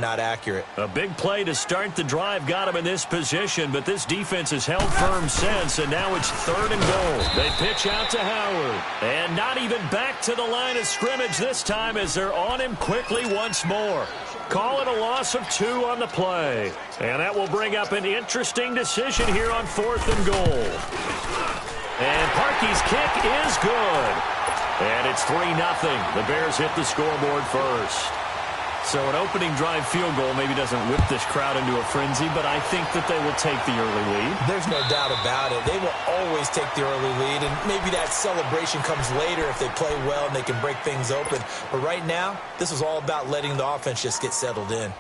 not accurate. A big play to start the drive got him in this position, but this defense has held firm since, and now it's 3rd and goal. They pitch out to Howard, and not even back to the line of scrimmage this time as they're on him quickly once more. Call it a loss of 2 on the play, and that will bring up an interesting decision here on 4th and goal. And Parkey's kick is good. And it's 3-0. The Bears hit the scoreboard first. So an opening drive field goal maybe doesn't whip this crowd into a frenzy, but I think that they will take the early lead. There's no doubt about it. They will always take the early lead, and maybe that celebration comes later if they play well and they can break things open. But right now, this is all about letting the offense just get settled in.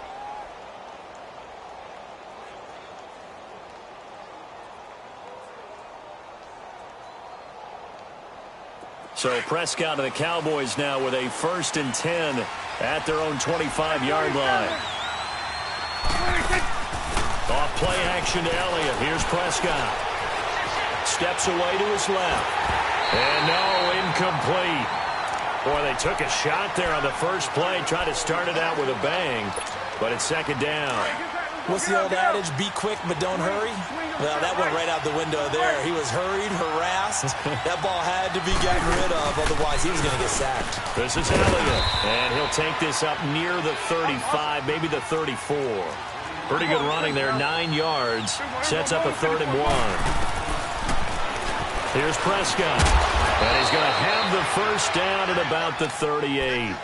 So Prescott and the Cowboys now with a 1st and 10 at their own 25-yard line. Off play action to Elliott. Here's Prescott. Steps away to his left. And no, incomplete. Boy, they took a shot there on the first play, tried to start it out with a bang, but it's 2nd down. What's the old adage? Be quick, but don't hurry. Well, that went right out the window there. He was hurried, harassed. That ball had to be gotten rid of, otherwise he was going to get sacked. This is Elliott, and he'll take this up near the 35, maybe the 34. Pretty good running there, 9 yards. Sets up a 3rd and 1. Here's Prescott, and he's going to have the first down at about the 38.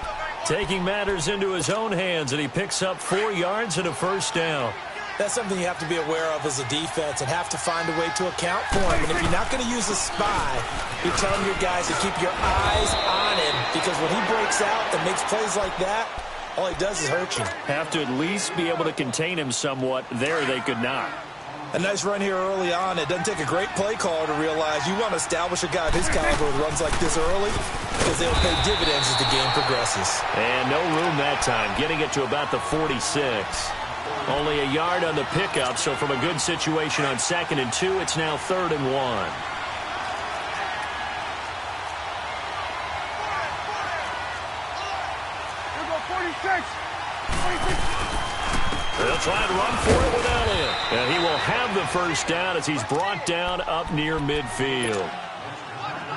Taking matters into his own hands, and he picks up 4 yards and a first down. That's something you have to be aware of as a defense and have to find a way to account for him. And if you're not going to use a spy, you're telling your guys to keep your eyes on him, because when he breaks out and makes plays like that, all he does is hurt you. Have to at least be able to contain him somewhat. There they could not. A nice run here early on. It doesn't take a great play caller to realize you want to establish a guy of his caliber with runs like this early, because they'll pay dividends as the game progresses. And no room that time, getting it to about the 46. Only a yard on the pickup, so from a good situation on 2nd and 2, it's now 3rd and 1. They'll try and run for it with Elliott. And he will have the first down as he's brought down up near midfield.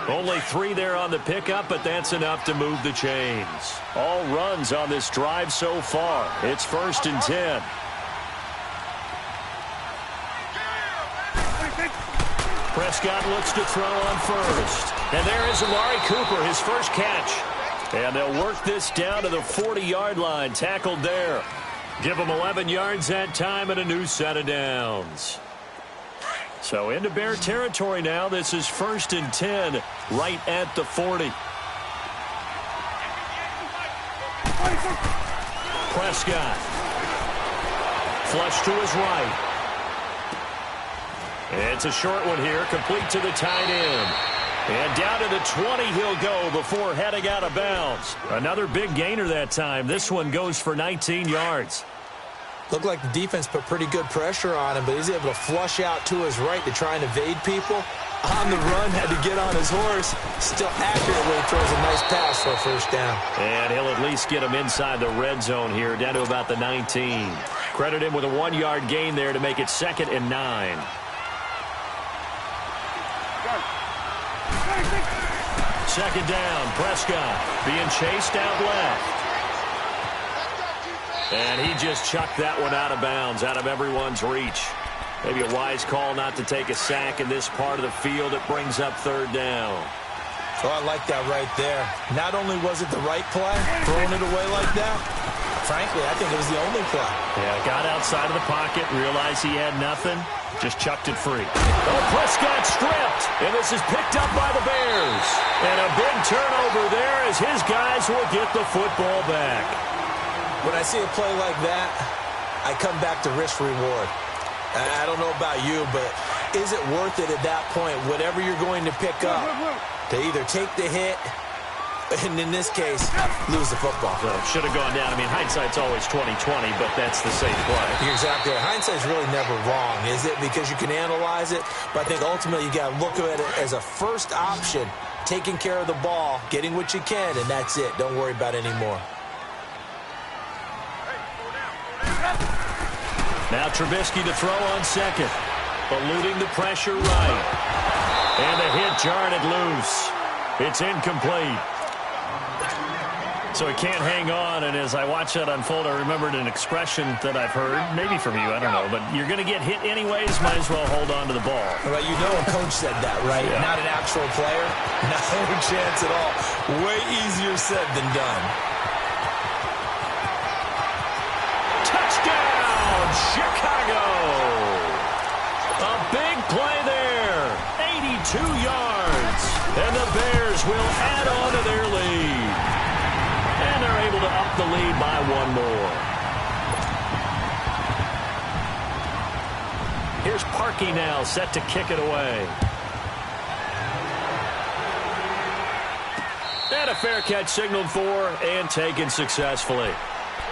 Only 3 there on the pickup, but that's enough to move the chains. All runs on this drive so far. It's 1st and 10. Prescott looks to throw on first. And there is Amari Cooper, his first catch. And they'll work this down to the 40-yard line, tackled there. Give him 11 yards that time and a new set of downs. So into Bear territory now. This is 1st and 10 right at the 40. Prescott. Flush to his right. It's a short one here, complete to the tight end. And down to the 20 he'll go before heading out of bounds. Another big gainer that time. This one goes for 19 yards. Looked like the defense put pretty good pressure on him, but he's able to flush out to his right to try and evade people. On the run, had to get on his horse. Still accurately throws a nice pass for a first down. And he'll at least get him inside the red zone here, down to about the 19. Credit him with a 1-yard gain there to make it 2nd and 9. Second down, Prescott being chased out left. And he just chucked that one out of bounds, out of everyone's reach. Maybe a wise call not to take a sack in this part of the field. It brings up 3rd down. Oh, I like that right there. Not only was it the right play, throwing it away like that, frankly, I think it was the only play. Yeah, got outside of the pocket, realized he had nothing, just chucked it free. Oh, Prescott stripped, and this is picked up by the Bears. And a big turnover there as his guys will get the football back. When I see a play like that, I come back to risk-reward. I don't know about you, but is it worth it at that point, whatever you're going to pick up, to either take the hit, and in this case, lose the football? So should have gone down. I mean, hindsight's always 20/20, but that's the safe play. You're exactly right. Hindsight's really never wrong, is it? Because you can analyze it, but I think ultimately you got to look at it as a first option, taking care of the ball, getting what you can, and that's it. Don't worry about it anymore. Now Trubisky to throw on second. Eluding the pressure right. And the hit jarred it loose. It's incomplete. So he can't hang on, and as I watch that unfold, I remembered an expression that I've heard, maybe from you, I don't know, but you're going to get hit anyways, might as well hold on to the ball. Well, you know a coach said that, right? Yeah. Not an actual player. No chance at all. Way easier said than done. Touchdown, Chicago! A big play there. 82 yards. And the Bears will add on to their lead. And they're able to up the lead by one more. Here's Parkey now, set to kick it away. And a fair catch signaled for and taken successfully.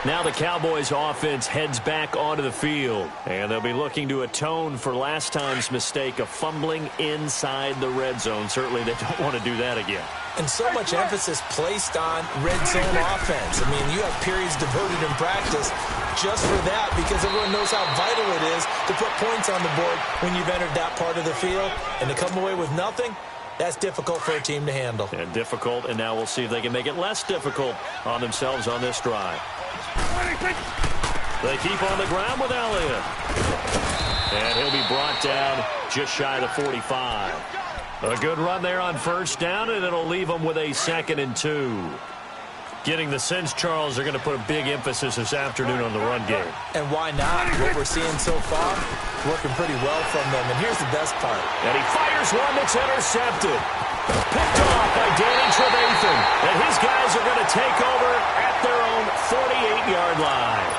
Now the Cowboys offense heads back onto the field. And they'll be looking to atone for last time's mistake of fumbling inside the red zone. Certainly they don't want to do that again. And so much emphasis placed on red zone offense. I mean, you have periods devoted in practice just for that because everyone knows how vital it is to put points on the board when you've entered that part of the field. And to come away with nothing, that's difficult for a team to handle. And difficult, and now we'll see if they can make it less difficult on themselves on this drive. They keep on the ground with Elliott. And he'll be brought down just shy of the 45. A good run there on first down, and it'll leave them with a 2nd and 2. Getting the sense, Charles, they're going to put a big emphasis this afternoon on the run game. And why not? What we're seeing so far, working pretty well from them. And here's the best part. And he fires one that's intercepted. Picked off by Danny Trevathan. And his guys are going to take over at their own 48-yard line.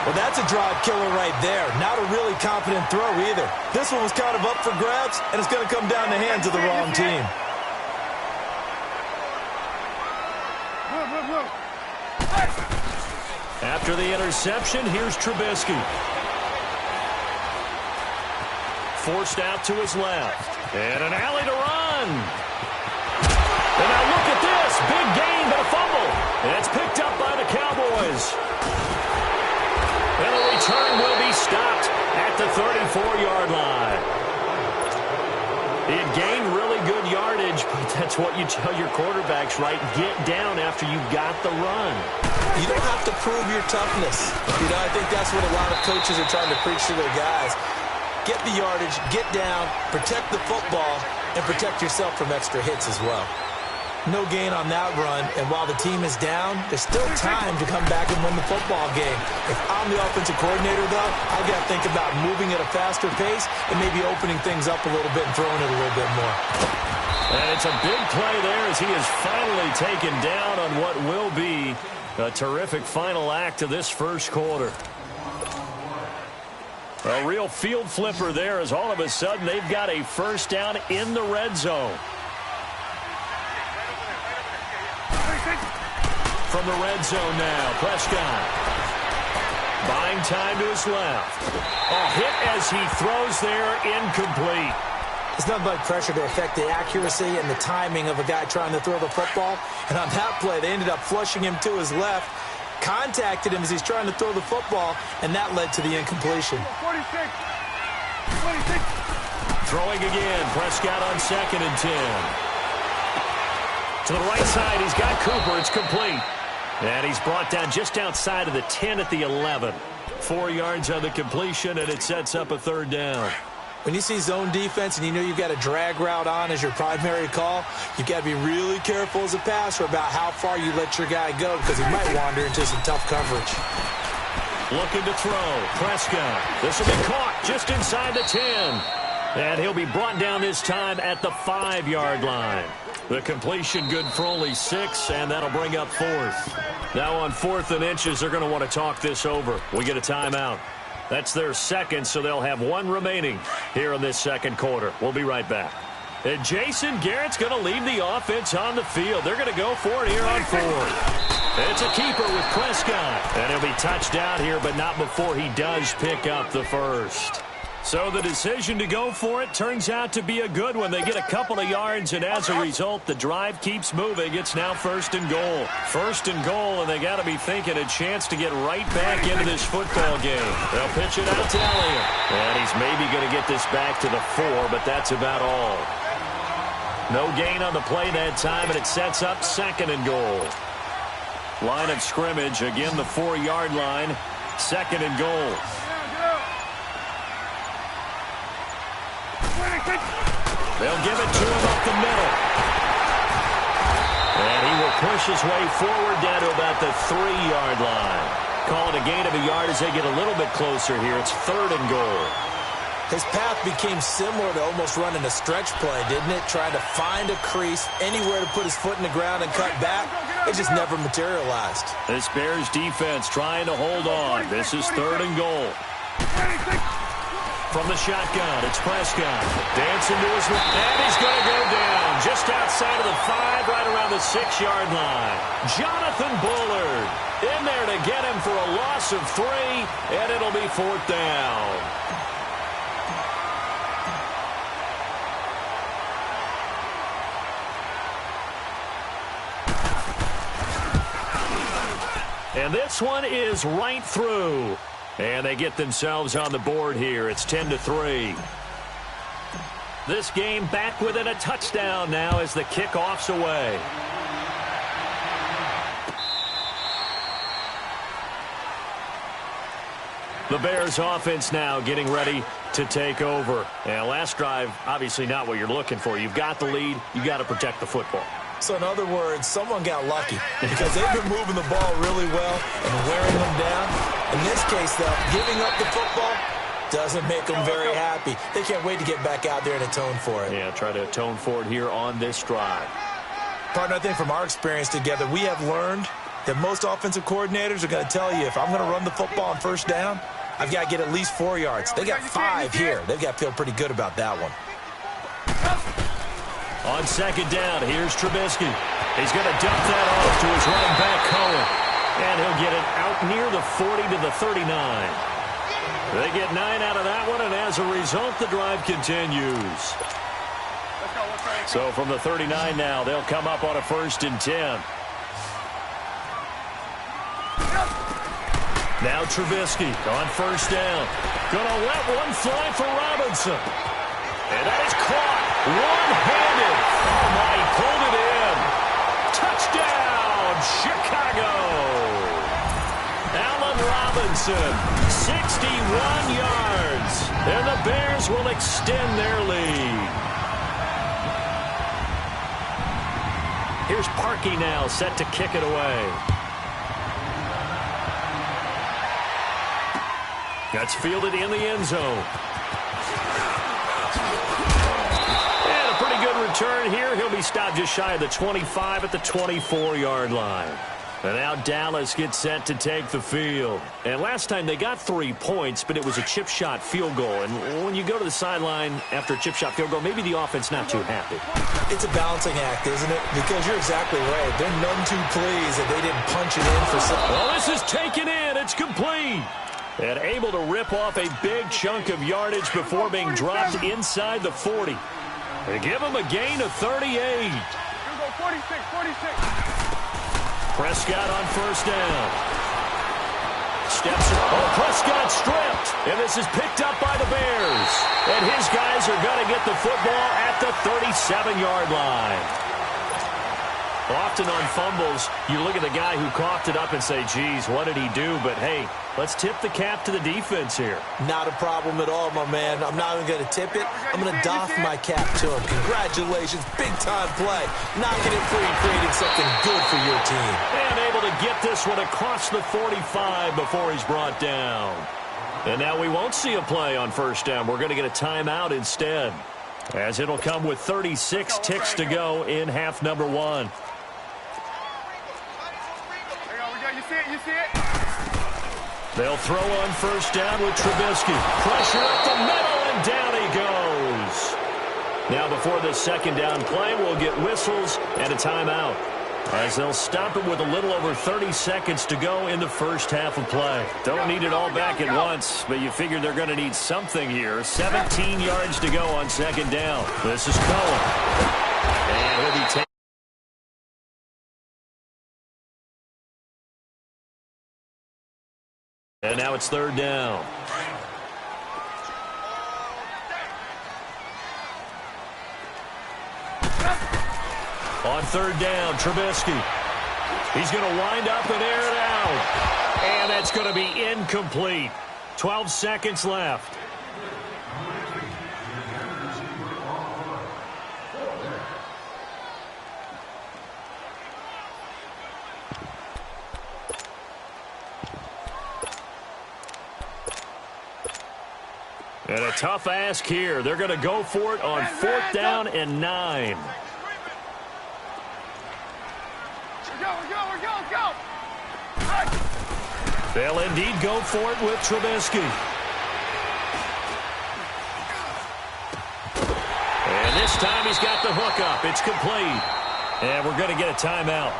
Well, that's a drive killer right there. Not a really confident throw either. This one was kind of up for grabs, and it's going to come down the hands of the wrong team. After the interception, here's Trubisky. Forced out to his left. And an alley to run. And now look at this. Big gain, but a fumble. And it's picked up by the Cowboys. And the return will be stopped at the 34-yard line. He had gained really good yardage, but that's what you tell your quarterbacks, right? Get down after you've got the run. You don't have to prove your toughness. You know, I think that's what a lot of coaches are trying to preach to their guys. Get the yardage, get down, protect the football, and protect yourself from extra hits as well. No gain on that run, and while the team is down, there's still time to come back and win the football game. If I'm the offensive coordinator, though, I've got to think about moving at a faster pace and maybe opening things up a little bit and throwing it a little bit more. And it's a big play there as he is finally taken down on what will be a terrific final act of this first quarter. A real field flipper there as all of a sudden they've got a first down in the red zone. From the red zone now, Prescott. Buying time to his left. A hit as he throws there, incomplete. It's nothing but pressure to affect the accuracy and the timing of a guy trying to throw the football. And on that play, they ended up flushing him to his left, contacted him as he's trying to throw the football, and that led to the incompletion. 46. Throwing again, Prescott on 2nd and 10. To the right side, he's got Cooper. It's complete. And he's brought down just outside of the 10 at the 11. 4 yards on the completion, and it sets up a 3rd down. When you see zone defense and you know you've got a drag route on as your primary call, you've got to be really careful as a passer about how far you let your guy go because he might wander into some tough coverage. Looking to throw. Prescott. This will be caught just inside the 10. And he'll be brought down this time at the 5-yard line. The completion good for only 6, and that'll bring up 4th. Now on 4th and inches, they're going to want to talk this over. We get a timeout. That's their 2nd, so they'll have 1 remaining here in this 2nd quarter. We'll be right back. And Jason Garrett's going to leave the offense on the field. They're going to go for it here on 4th. It's a keeper with Prescott. And he'll be touched out here, but not before he does pick up the first. So the decision to go for it turns out to be a good one. They get a couple of yards, and as a result, the drive keeps moving. It's now 1st and goal. 1st and goal, and they got to be thinking a chance to get right back into this football game. They'll pitch it out to Elliott. And he's maybe going to get this back to the 4, but that's about all. No gain on the play that time, and it sets up 2nd and goal. Line of scrimmage, again the 4-yard line. 2nd and goal. They'll give it to him up the middle. And he will push his way forward down to about the 3-yard line. Call it a gain of a yard as they get a little bit closer here. It's 3rd and goal. His path became similar to almost running a stretch play, didn't it? Trying to find a crease, anywhere to put his foot in the ground and cut back. It just never materialized. This Bears defense trying to hold on. This is 3rd and goal. From the shotgun, it's Prescott. Dancing to his left, and he's going to go down just outside of the 5, right around the 6-yard line. Jonathan Bullard in there to get him for a loss of 3, and it'll be 4th down. And this one is right through. And they get themselves on the board here. It's 10-3. This game back within a touchdown now as the kickoff's away. The Bears offense now getting ready to take over. And last drive, obviously not what you're looking for. You've got the lead. You've got to protect the football. So in other words, someone got lucky because they've been moving the ball really well and wearing them down. In this case, though, giving up the football doesn't make them very happy. They can't wait to get back out there and atone for it. Yeah, try to atone for it here on this drive. Partner, I think from our experience together, we have learned that most offensive coordinators are going to tell you, if I'm going to run the football on 1st down, I've got to get at least 4 yards. They got 5 here. They've got to feel pretty good about that one. On 2nd down, here's Trubisky. He's going to dump that off to his running back, Cohen. And he'll get it out near the 40 to the 39. They get 9 out of that one, and as a result, the drive continues. So from the 39 now, they'll come up on a 1st and 10. Now Trubisky on 1st down. Gonna let one fly for Robinson. And that is caught. One-handed. Oh, my, he pulled it in. Touchdown, Chicago. Allen Robinson, 61 yards. And the Bears will extend their lead. Here's Parkey now, set to kick it away. That's fielded in the end zone. And a pretty good return here. He'll be stopped just shy of the 25 at the 24-yard line. And now Dallas gets set to take the field. And last time they got 3 points, but it was a chip shot field goal. And when you go to the sideline after a chip shot field goal, maybe the offense not too happy. It's a balancing act, isn't it? Because you're exactly right. They're none too pleased that they didn't punch it in for something. Well, this is taken in. It's complete. And able to rip off a big chunk of yardage before being dropped inside the 40. They give him a gain of 38. Here we go, 46. Prescott on 1st down. Steps. Oh, Prescott stripped. And this is picked up by the Bears. And his guys are going to get the football at the 37-yard line. Often on fumbles, you look at the guy who coughed it up and say, geez, what did he do? But, hey, let's tip the cap to the defense here. Not a problem at all, my man. I'm not even going to tip it. I'm going to doff my cap to him. Congratulations. Big-time play. Knocking it free, creating something good for your team. And able to get this one across the 45 before he's brought down. And now we won't see a play on 1st down. We're going to get a timeout instead, as it'll come with 36 ticks to go in half number 1. You see it? They'll throw on 1st down with Trubisky. Pressure up the middle, and down he goes. Now before the 2nd down play, we'll get whistles and a timeout. as they'll stop it with a little over 30 seconds to go in the first half of play. Don't need it all back at once, but you figure they're going to need something here. 17 yards to go on second down. This is Cohen. And he'll be taken. And now it's third down. On third down, Trubisky. He's going to wind up and air it out. And that's going to be incomplete. 12 seconds left. And a tough ask here. They're going to go for it on fourth down and 9. Go. They'll indeed go for it with Trubisky. And this time he's got the hook up. It's complete. And we're going to get a timeout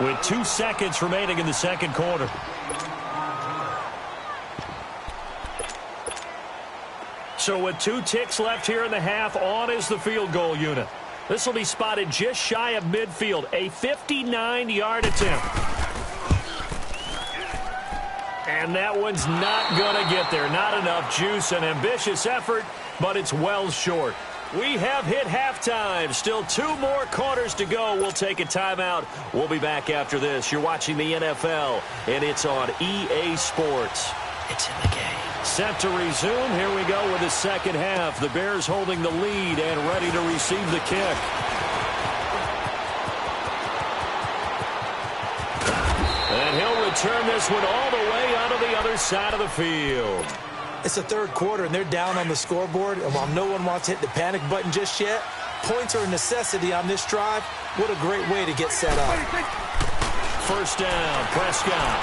with 2 seconds remaining in the second quarter. So with 2 ticks left here in the half, on is the field goal unit. This will be spotted just shy of midfield, a 59-yard attempt. And that one's not going to get there. Not enough juice, an ambitious effort, but it's well short. We have hit halftime. Still 2 more quarters to go. We'll take a timeout. We'll be back after this. You're watching the NFL, and it's on EA Sports. It's in the game. Set to resume. Here we go with the second half. The Bears holding the lead and ready to receive the kick. And he'll return this one all the way onto the other side of the field. It's the third quarter, and they're down on the scoreboard. And while no one wants to hit the panic button just yet, points are a necessity on this drive. What a great way to get set up. First down, Prescott.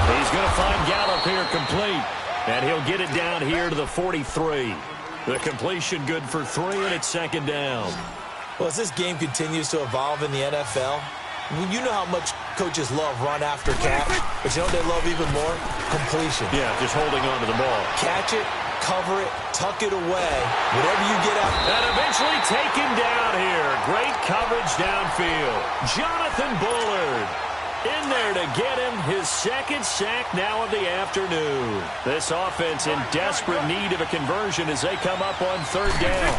He's going to find Gallup here complete. And he'll get it down here to the 43. The completion good for 3, and it's second down. Well, as this game continues to evolve in the NFL, you know how much coaches love run after catch, but you know what they love even more? Completion. Yeah, just holding on to the ball. Catch it, cover it, tuck it away, whatever you get out. And eventually taken down here. Great coverage downfield. Jonathan Bullard in there to get him his second sack now of the afternoon. This offense in desperate need of a conversion as they come up on third down.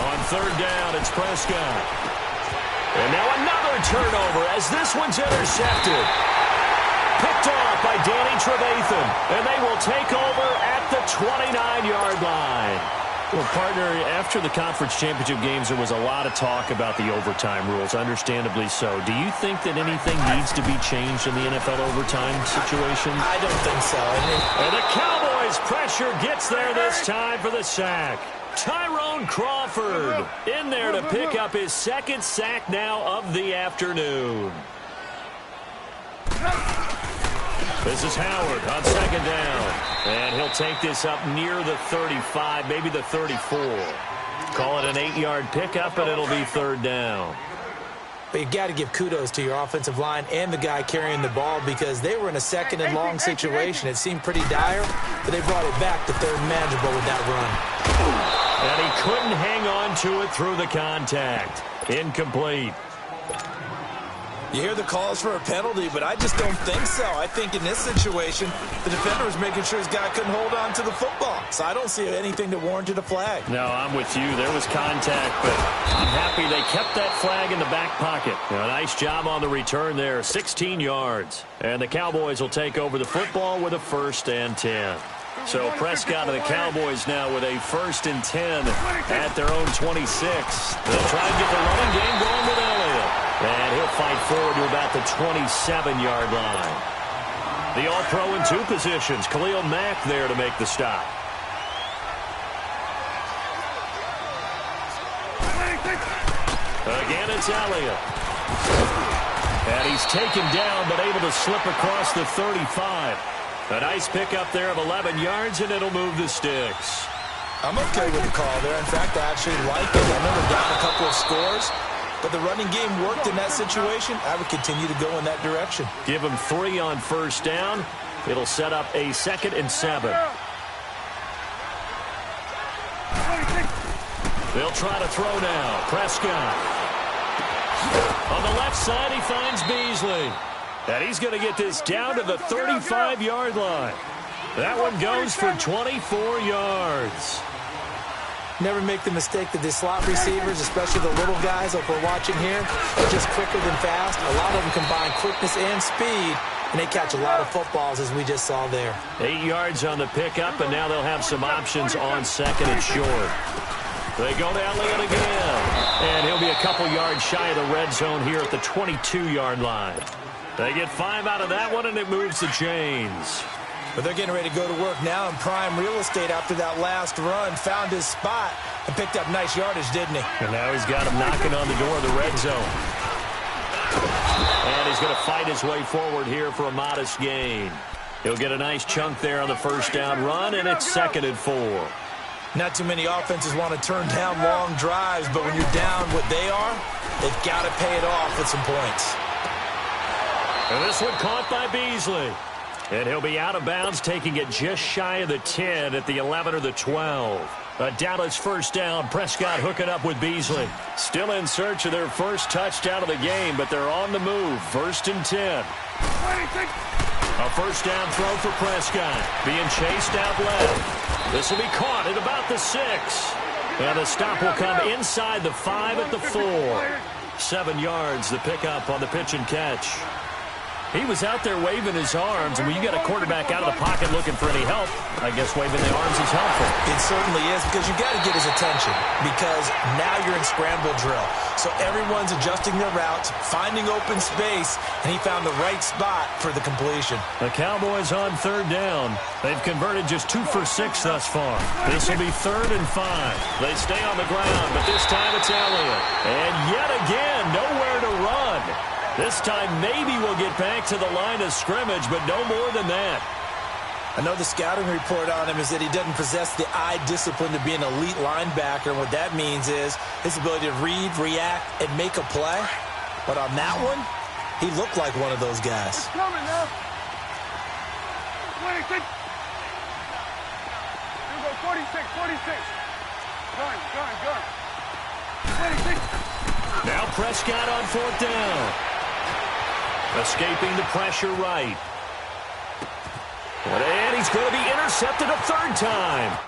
On third down, it's Prescott. And now another turnover as this one's intercepted. Picked off by Danny Trevathan. And they will take over at the 29-yard line. Well, partner, after the conference championship games, there was a lot of talk about the overtime rules, understandably so. Do you think that anything needs to be changed in the NFL overtime situation? I don't think so. And the Cowboys' pressure gets there this time for the sack. Tyrone Crawford in there to pick up his second sack now of the afternoon. This is Howard on second down. And he'll take this up near the 35, maybe the 34. Call it an 8-yard pickup, and it'll be third down. But you got to give kudos to your offensive line and the guy carrying the ball because they were in a second and long situation. It seemed pretty dire, but they brought it back to third and manageable with that run. And he couldn't hang on to it through the contact. Incomplete. You hear the calls for a penalty, but I just don't think so. I think in this situation, the defender was making sure his guy couldn't hold on to the football. So I don't see anything that warranted a flag. No, I'm with you. There was contact, but I'm happy they kept that flag in the back pocket. A nice job on the return there, 16 yards. And the Cowboys will take over the football with a 1st and 10. So Prescott and the Cowboys now with a 1st and 10 at their own 26. They'll try and get the running game going with Elliott. And he'll fight forward to about the 27-yard line. The All-Pro in 2 positions. Khalil Mack there to make the stop. Again, it's Elliott. And he's taken down, but able to slip across the 35. A nice pickup there of 11 yards, and it'll move the sticks. I'm okay with the call there. In fact, I actually like it. I know we're down a couple of scores. but the running game worked in that situation. I would continue to go in that direction. Give him 3 on first down. It'll set up a 2nd and 7. They'll try to throw now. Prescott. On the left side, he finds Beasley. And he's going to get this down to the 35-yard line. That one goes for 24 yards. Never make the mistake that the slot receivers, especially the little guys like we're watching here, are just quicker than fast. A lot of them combine quickness and speed, and they catch a lot of footballs, as we just saw there. 8 yards on the pickup, and now they'll have some options on 2nd and short. They go to Elliott again, and he'll be a couple yards shy of the red zone here at the 22-yard line. They get 5 out of that one, and it moves the chains. But they're getting ready to go to work now in prime real estate after that last run. Found his spot and picked up nice yardage, didn't he? And now he's got him knocking on the door of the red zone. And he's going to fight his way forward here for a modest gain. He'll get a nice chunk there on the first down run, and it's 2nd and 4. Not too many offenses want to turn down long drives, but when you're down what they are, they've got to pay it off with some points. And this one caught by Beasley. And he'll be out of bounds, taking it just shy of the 10 at the 11 or the 12. A Dallas first down. Prescott hooking up with Beasley. Still in search of their first touchdown of the game, but they're on the move. 1st and 10. A first down throw for Prescott. Being chased out left. This will be caught at about the 6. And the stop will come inside the 5 at the 4. 7 yards, the pickup on the pitch and catch. He was out there waving his arms, and when you got a quarterback out of the pocket looking for any help, I guess waving the arms is helpful. It certainly is, because you got to get his attention, because now you're in scramble drill. So everyone's adjusting their routes, finding open space, and he found the right spot for the completion. The Cowboys on 3rd down. They've converted just 2 for 6 thus far. This will be 3rd and 5. They stay on the ground, but this time it's Elliott. And yet again, nowhere to run. This time maybe we'll get back to the line of scrimmage, but no more than that. I know the scouting report on him is that he doesn't possess the eye discipline to be an elite linebacker, and what that means is his ability to read, react, and make a play. But on that one, he looked like one of those guys. It's coming now. 26. You go 46, 46. Gun. 26. Now Prescott on 4th down. Escaping the pressure right. And he's going to be intercepted a 3rd time.